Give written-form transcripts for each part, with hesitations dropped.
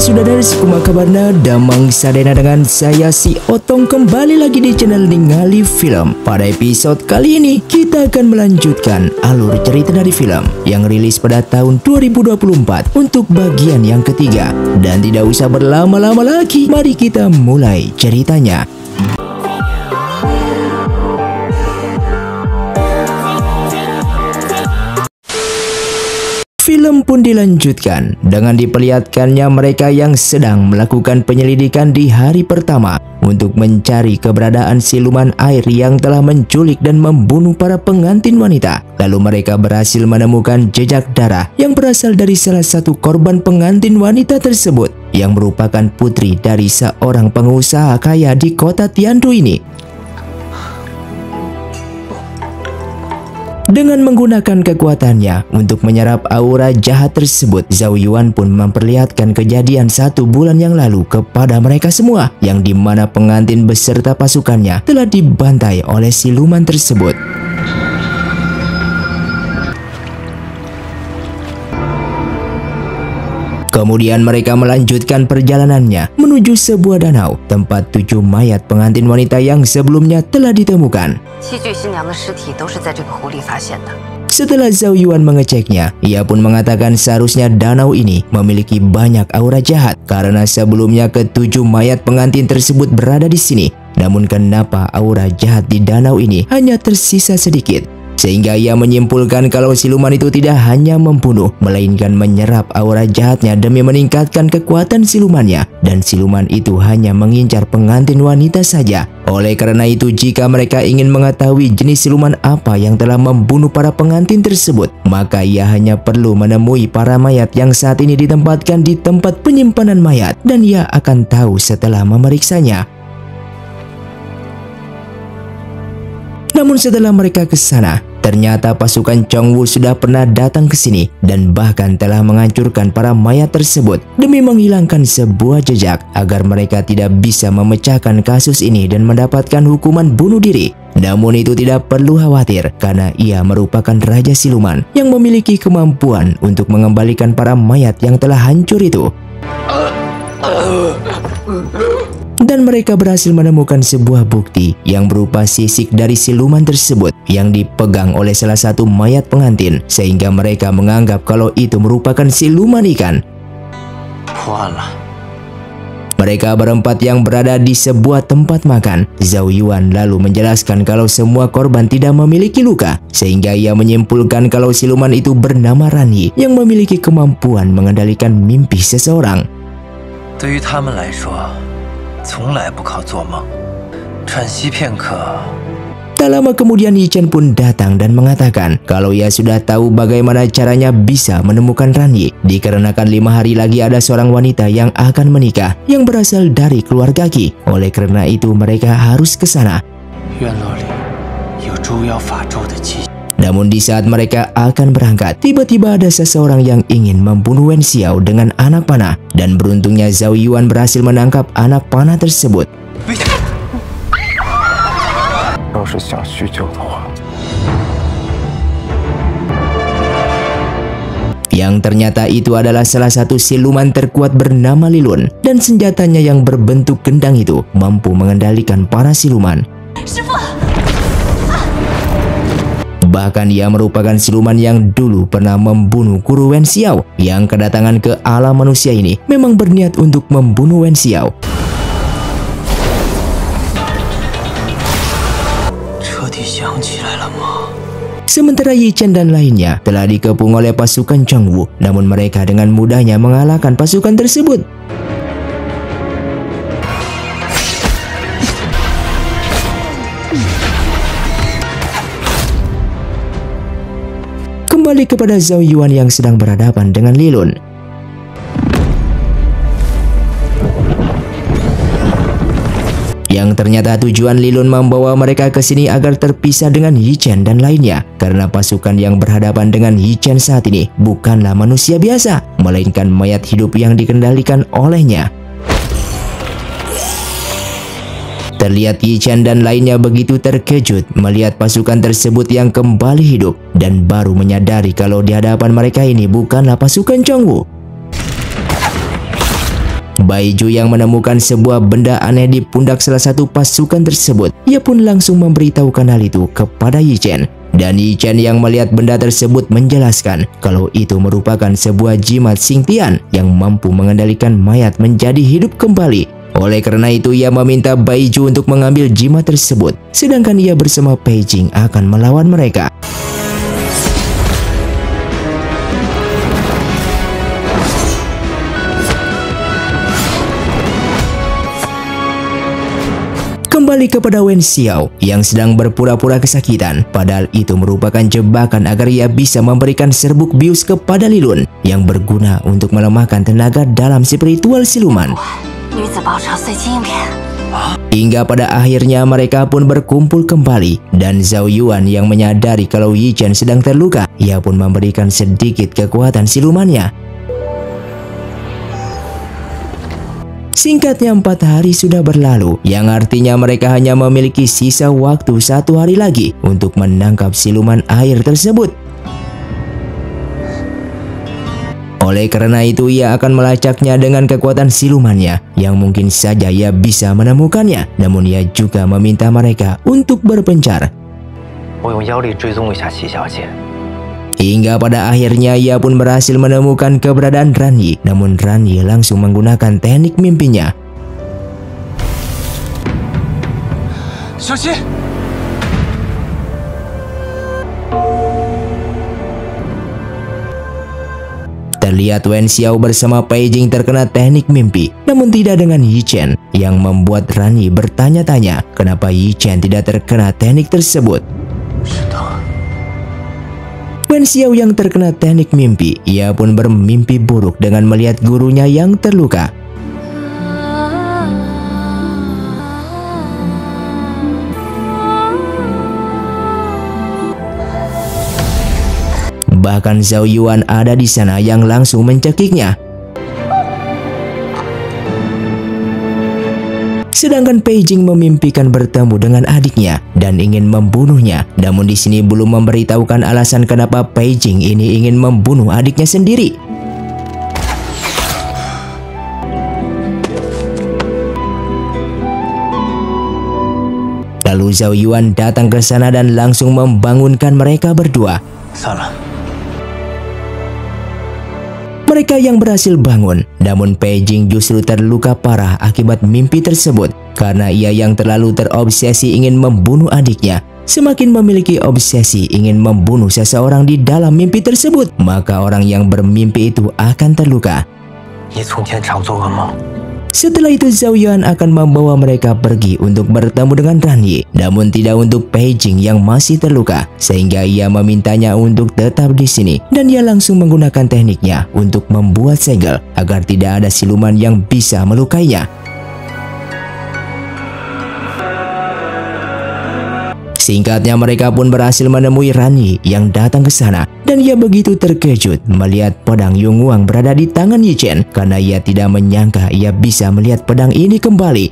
Sudah dari kumaha kabarna damang sadena dengan saya si Otong kembali lagi di channel Ningali Film. Pada episode kali ini kita akan melanjutkan alur cerita dari film yang rilis pada tahun 2024 untuk bagian yang ketiga. Dan tidak usah berlama-lama lagi, mari kita mulai ceritanya. Film pun dilanjutkan dengan diperlihatkannya mereka yang sedang melakukan penyelidikan di hari pertama untuk mencari keberadaan siluman air yang telah menculik dan membunuh para pengantin wanita. Lalu mereka berhasil menemukan jejak darah yang berasal dari salah satu korban pengantin wanita tersebut yang merupakan putri dari seorang pengusaha kaya di kota Tiandu ini. Dengan menggunakan kekuatannya untuk menyerap aura jahat tersebut, Zhao Yuan pun memperlihatkan kejadian 1 bulan yang lalu kepada mereka semua, yang dimana pengantin beserta pasukannya telah dibantai oleh siluman tersebut. Kemudian mereka melanjutkan perjalanannya menuju sebuah danau tempat 7 mayat pengantin wanita yang sebelumnya telah ditemukan. Setelah Zhao Yuan mengeceknya, ia pun mengatakan seharusnya danau ini memiliki banyak aura jahat karena sebelumnya ke-7 mayat pengantin tersebut berada di sini. Namun kenapa aura jahat di danau ini hanya tersisa sedikit? Sehingga ia menyimpulkan kalau siluman itu tidak hanya membunuh, melainkan menyerap aura jahatnya demi meningkatkan kekuatan silumannya. Dan siluman itu hanya mengincar pengantin wanita saja. Oleh karena itu, jika mereka ingin mengetahui jenis siluman apa yang telah membunuh para pengantin tersebut, maka ia hanya perlu menemui para mayat yang saat ini ditempatkan di tempat penyimpanan mayat. Dan ia akan tahu setelah memeriksanya. Namun setelah mereka ke sana, ternyata pasukan Chongwu sudah pernah datang ke sini dan bahkan telah menghancurkan para mayat tersebut demi menghilangkan sebuah jejak agar mereka tidak bisa memecahkan kasus ini dan mendapatkan hukuman bunuh diri. Namun itu tidak perlu khawatir karena ia merupakan raja siluman yang memiliki kemampuan untuk mengembalikan para mayat yang telah hancur itu. Dan mereka berhasil menemukan sebuah bukti yang berupa sisik dari siluman tersebut yang dipegang oleh salah satu mayat pengantin, sehingga mereka menganggap kalau itu merupakan siluman ikan. Mereka berempat yang berada di sebuah tempat makan. Zhao Yuan lalu menjelaskan kalau semua korban tidak memiliki luka, sehingga ia menyimpulkan kalau siluman itu bernama Ranyi yang memiliki kemampuan mengendalikan mimpi seseorang. Tak lama kemudian Yi Chen pun datang dan mengatakan kalau ia sudah tahu bagaimana caranya bisa menemukan Ranyi, dikarenakan 5 hari lagi ada seorang wanita yang akan menikah yang berasal dari keluarga Qi. Oleh karena itu mereka harus ke sana. Namun di saat mereka akan berangkat, tiba-tiba ada seseorang yang ingin membunuh Wen Xiao dengan anak panah, dan beruntungnya Zhao Yuan berhasil menangkap anak panah tersebut. Yang ternyata itu adalah salah satu siluman terkuat bernama Lilun, dan senjatanya yang berbentuk gendang itu mampu mengendalikan para siluman. Bahkan ia merupakan siluman yang dulu pernah membunuh guru Wen Xiao, yang kedatangan ke alam manusia ini memang berniat untuk membunuh Wen Xiao. Sementara Yi Chen dan lainnya telah dikepung oleh pasukan Chongwu, namun mereka dengan mudahnya mengalahkan pasukan tersebut. Kembali Kembali kepada Zhao Yuan yang sedang berhadapan dengan Li Lun. Yang ternyata tujuan Li Lun membawa mereka ke sini agar terpisah dengan Yi Chen dan lainnya, karena pasukan yang berhadapan dengan Yi Chen saat ini bukanlah manusia biasa, melainkan mayat hidup yang dikendalikan olehnya. Terlihat Yi Chen dan lainnya begitu terkejut melihat pasukan tersebut yang kembali hidup dan baru menyadari kalau di hadapan mereka ini bukanlah pasukan Chongwu. Bai Ju yang menemukan sebuah benda aneh di pundak salah satu pasukan tersebut, ia pun langsung memberitahukan hal itu kepada Yi Chen. Dan Yi Chen yang melihat benda tersebut menjelaskan kalau itu merupakan sebuah jimat Xingtian yang mampu mengendalikan mayat menjadi hidup kembali. Oleh karena itu ia meminta Bai Ju untuk mengambil jimat tersebut, sedangkan ia bersama Pei Jing akan melawan mereka. Kembali kepada Wen Xiao yang sedang berpura-pura kesakitan, padahal itu merupakan jebakan agar ia bisa memberikan serbuk bius kepada Li Lun yang berguna untuk melemahkan tenaga dalam spiritual siluman. Hingga pada akhirnya mereka pun berkumpul kembali dan Zhao Yuan yang menyadari kalau Yi Chen sedang terluka, ia pun memberikan sedikit kekuatan silumannya. Singkatnya 4 hari sudah berlalu, yang artinya mereka hanya memiliki sisa waktu 1 hari lagi untuk menangkap siluman air tersebut. Oleh karena itu ia akan melacaknya dengan kekuatan silumannya yang mungkin saja ia bisa menemukannya, namun ia juga meminta mereka untuk berpencar. Hingga pada akhirnya ia pun berhasil menemukan keberadaan Ran Yi, namun Ran Yi langsung menggunakan teknik mimpinya. Terlihat Wen Xiao bersama Pei Jing terkena teknik mimpi, namun tidak dengan Yi Chen, yang membuat Ran Yi bertanya-tanya kenapa Yi Chen tidak terkena teknik tersebut. Wen Xiao yang terkena teknik mimpi, ia pun bermimpi buruk dengan melihat gurunya yang terluka. Bahkan Zhao Yuan ada di sana yang langsung mencekiknya. Sedangkan Pei Jing memimpikan bertemu dengan adiknya dan ingin membunuhnya. Namun di sini belum memberitahukan alasan kenapa Pei Jing ini ingin membunuh adiknya sendiri. Lalu Zhao Yuan datang ke sana dan langsung membangunkan mereka berdua. Salah. Mereka yang berhasil bangun, namun Pei Jing justru terluka parah akibat mimpi tersebut karena ia yang terlalu terobsesi ingin membunuh adiknya. Semakin memiliki obsesi ingin membunuh seseorang di dalam mimpi tersebut, maka orang yang bermimpi itu akan terluka. Setelah itu Zhao Yuan akan membawa mereka pergi untuk bertemu dengan Ran Yi, namun tidak untuk Pei Jing yang masih terluka, sehingga ia memintanya untuk tetap di sini dan ia langsung menggunakan tekniknya untuk membuat segel agar tidak ada siluman yang bisa melukainya. Singkatnya mereka pun berhasil menemui Ran Yi yang datang ke sana dan ia begitu terkejut melihat pedang Yung Wang berada di tangan Yi Chen karena ia tidak menyangka ia bisa melihat pedang ini kembali.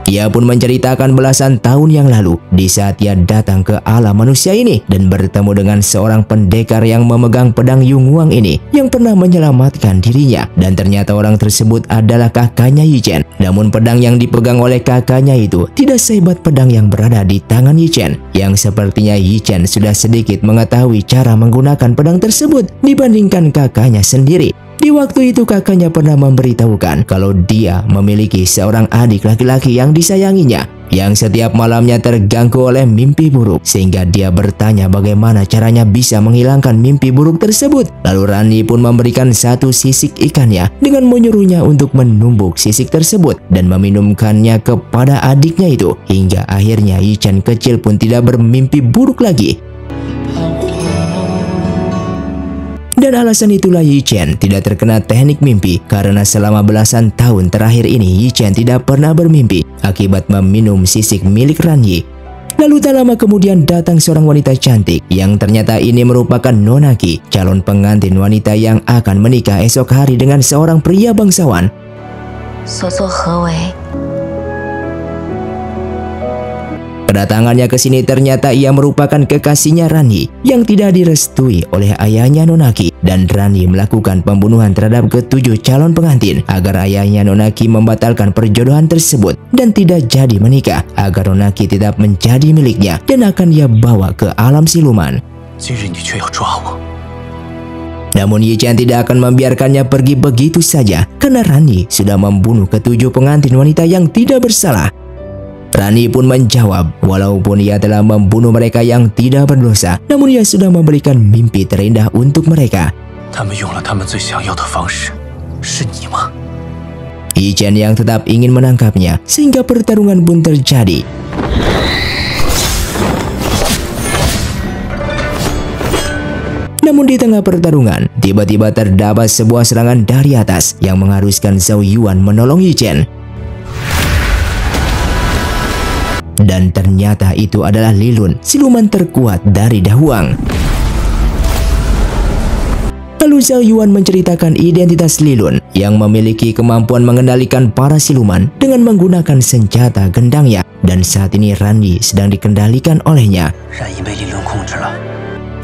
Ia pun menceritakan belasan tahun yang lalu di saat ia datang ke alam manusia ini dan bertemu dengan seorang pendekar yang memegang pedang Yung Wang ini yang pernah menyelamatkan dirinya, dan ternyata orang tersebut adalah kakaknya Yi Chen. Namun pedang yang dipegang oleh kakaknya itu tidak sehebat pedang yang berada di tangan Yi Chen, yang sepertinya Yi Chen sudah sedikit mengetahui cara menggunakan pedang tersebut dibandingkan kakaknya sendiri. Di waktu itu kakaknya pernah memberitahukan kalau dia memiliki seorang adik laki-laki yang disayanginya yang setiap malamnya terganggu oleh mimpi buruk, sehingga dia bertanya bagaimana caranya bisa menghilangkan mimpi buruk tersebut. Lalu Ran Yi pun memberikan satu sisik ikannya dengan menyuruhnya untuk menumbuk sisik tersebut dan meminumkannya kepada adiknya itu, hingga akhirnya Yi Chen kecil pun tidak bermimpi buruk lagi. Dan alasan itulah Yi Chen tidak terkena teknik mimpi karena selama belasan tahun terakhir ini Yi Chen tidak pernah bermimpi akibat meminum sisik milik Ran Yi. Lalu tak lama kemudian datang seorang wanita cantik yang ternyata ini merupakan Nona Qi, calon pengantin wanita yang akan menikah esok hari dengan seorang pria bangsawan. Kedatangannya ke sini ternyata ia merupakan kekasihnya Ran Yi yang tidak direstui oleh ayahnya Nona Qi, dan Ran Yi melakukan pembunuhan terhadap ketujuh calon pengantin agar ayahnya Nona Qi membatalkan perjodohan tersebut dan tidak jadi menikah, agar Nona Qi tetap menjadi miliknya dan akan ia bawa ke alam siluman. Namun Yi Chen tidak akan membiarkannya pergi begitu saja karena Ran Yi sudah membunuh ketujuh pengantin wanita yang tidak bersalah. Ran Yi pun menjawab, walaupun ia telah membunuh mereka yang tidak berdosa, namun ia sudah memberikan mimpi terindah untuk mereka. Yi Chen yang tetap ingin menangkapnya, sehingga pertarungan pun terjadi. Namun di tengah pertarungan, tiba-tiba terdapat sebuah serangan dari atas yang mengharuskan Zhao Yuan menolong Yi Chen. Dan ternyata itu adalah Li Lun, siluman terkuat dari Dahuang. Lalu Zhao Yuan menceritakan identitas Li Lun yang memiliki kemampuan mengendalikan para siluman dengan menggunakan senjata gendangnya, dan saat ini Ran Yi sedang dikendalikan olehnya.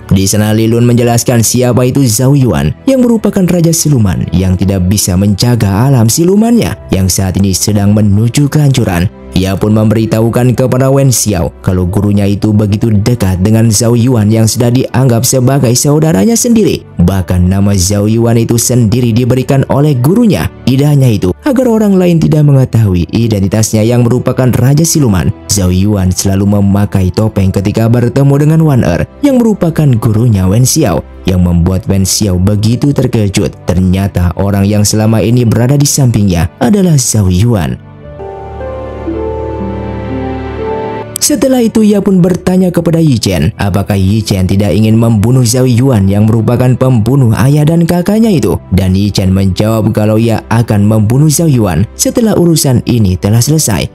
Di sana Li Lun menjelaskan siapa itu Zhao Yuan yang merupakan raja siluman yang tidak bisa menjaga alam silumannya yang saat ini sedang menuju kehancuran. Ia pun memberitahukan kepada Wen Xiao kalau gurunya itu begitu dekat dengan Zhao Yuan yang sudah dianggap sebagai saudaranya sendiri. Bahkan nama Zhao Yuan itu sendiri diberikan oleh gurunya. Tidak hanya itu, agar orang lain tidak mengetahui identitasnya yang merupakan raja siluman, Zhao Yuan selalu memakai topeng ketika bertemu dengan Wan Er yang merupakan gurunya Wen Xiao, yang membuat Wen Xiao begitu terkejut. Ternyata orang yang selama ini berada di sampingnya adalah Zhao Yuan. Setelah itu ia pun bertanya kepada Yi Chen, apakah Yi Chen tidak ingin membunuh Zhao Yuan yang merupakan pembunuh ayah dan kakaknya itu. Dan Yi Chen menjawab kalau ia akan membunuh Zhao Yuan setelah urusan ini telah selesai.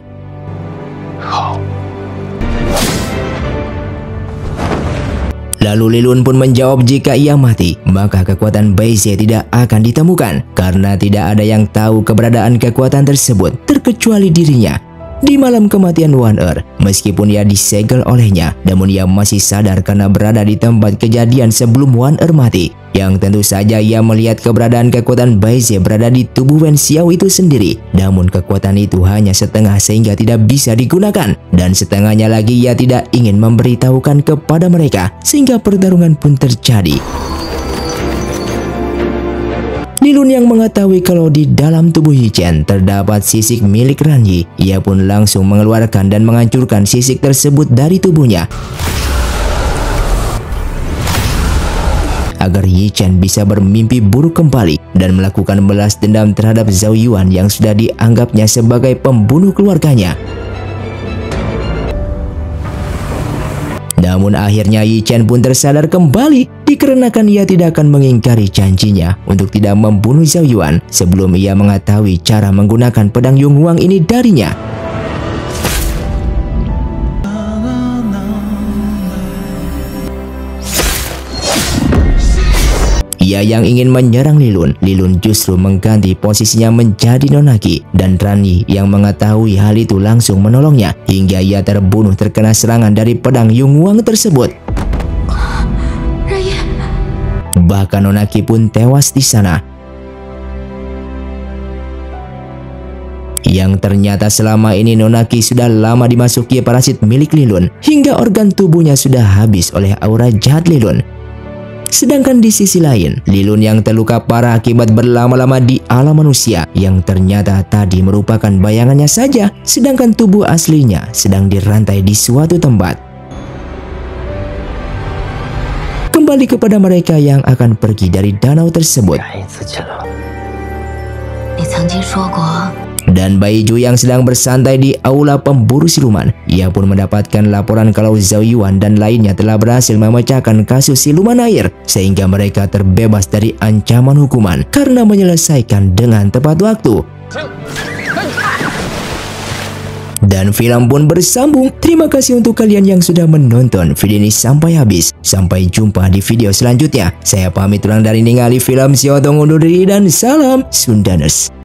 Lalu Li Lun pun menjawab jika ia mati, maka kekuatan Baize tidak akan ditemukan karena tidak ada yang tahu keberadaan kekuatan tersebut terkecuali dirinya. Di malam kematian Wan Er, meskipun ia disegel olehnya, namun ia masih sadar karena berada di tempat kejadian sebelum Wan Er mati. Yang tentu saja ia melihat keberadaan kekuatan Baize berada di tubuh Wen Xiao itu sendiri. Namun kekuatan itu hanya setengah sehingga tidak bisa digunakan. Dan setengahnya lagi ia tidak ingin memberitahukan kepada mereka, sehingga pertarungan pun terjadi. Li Lun yang mengetahui kalau di dalam tubuh Yi Chen terdapat sisik milik Ran Yi, ia pun langsung mengeluarkan dan menghancurkan sisik tersebut dari tubuhnya agar Yi Chen bisa bermimpi buruk kembali dan melakukan balas dendam terhadap Zhao Yuan yang sudah dianggapnya sebagai pembunuh keluarganya. Namun akhirnya Yi Chen pun tersadar kembali dikarenakan ia tidak akan mengingkari janjinya untuk tidak membunuh Zhao Yuan sebelum ia mengetahui cara menggunakan pedang Yung Huang ini darinya. Ia yang ingin menyerang Li Lun justru mengganti posisinya menjadi Nona Qi, dan Ran Yi yang mengetahui hal itu langsung menolongnya hingga ia terbunuh terkena serangan dari pedang Yung Huang tersebut. Bahkan Nona Qi pun tewas di sana. Yang ternyata selama ini Nona Qi sudah lama dimasuki parasit milik Li Lun hingga organ tubuhnya sudah habis oleh aura jahat Li Lun. Sedangkan di sisi lain, Li Lun yang terluka parah akibat berlama-lama di alam manusia yang ternyata tadi merupakan bayangannya saja, sedangkan tubuh aslinya sedang dirantai di suatu tempat. Kembali kepada mereka yang akan pergi dari danau tersebut. Dan Bai Ju yang sedang bersantai di aula pemburu siluman, ia pun mendapatkan laporan kalau Zhao Yuan dan lainnya telah berhasil memecahkan kasus siluman air, sehingga mereka terbebas dari ancaman hukuman karena menyelesaikan dengan tepat waktu. Dan film pun bersambung. Terima kasih untuk kalian yang sudah menonton video ini sampai habis. Sampai jumpa di video selanjutnya. Saya pamit ulang dari ningali film Siotong undur diri dan salam Sundaners.